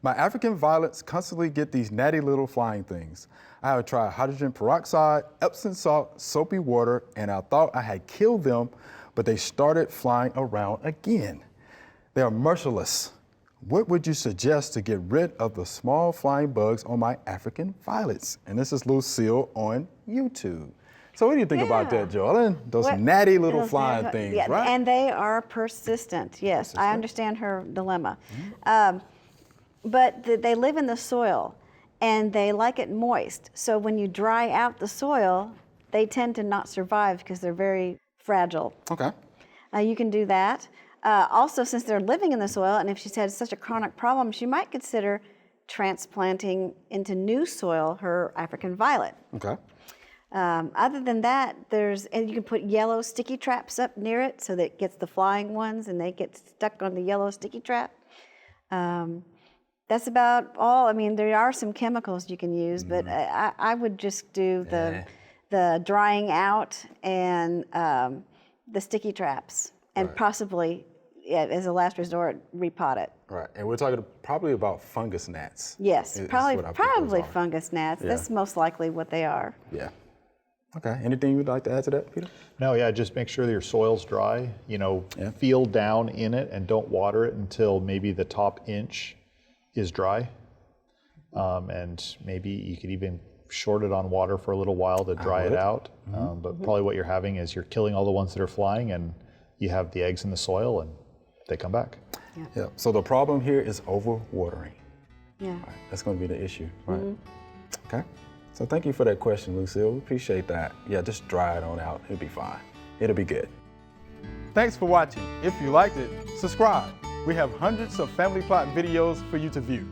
My African violets constantly get these natty little flying things. I have tried hydrogen peroxide, Epsom salt, soapy water, and I thought I had killed them, but they started flying around again. They are merciless. What would you suggest to get rid of the small flying bugs on my African violets? And this is Lucille on YouTube. So what do you think about that, Joellen? Those natty little flying things, right? And they are persistent, yes. I understand her dilemma. But they live in the soil and they like it moist. So when you dry out the soil, they tend to not survive because they're very fragile. Okay. You can do that. Also, since they're living in the soil, and if she's had such a chronic problem, she might consider transplanting into new soil her African violet. Okay. Other than that, and you can put yellow sticky traps up near it so that it gets the flying ones and they get stuck on the yellow sticky trap. That's about all. I mean, there are some chemicals you can use, but I would just do the drying out and the sticky traps, and possibly, as a last resort, repot it. Right, and we're talking probably about fungus gnats. Yes, probably fungus gnats. Yeah. That's most likely what they are. Yeah. Okay, anything you'd like to add to that, Peter? No, yeah, just make sure that your soil's dry. You know, feel down in it and don't water it until maybe the top inch is dry. And maybe you could even short it on water for a little while to dry it out. But probably what you're having is you're killing all the ones that are flying, and you have the eggs in the soil and they come back. Yeah, so the problem here is overwatering. Yeah. Right. That's going to be the issue, right? Okay. So thank you for that question, Lucille. We appreciate that. Yeah, just dry it on out. It'll be fine. It'll be good. Thanks for watching. If you liked it, subscribe. We have hundreds of family plot videos for you to view.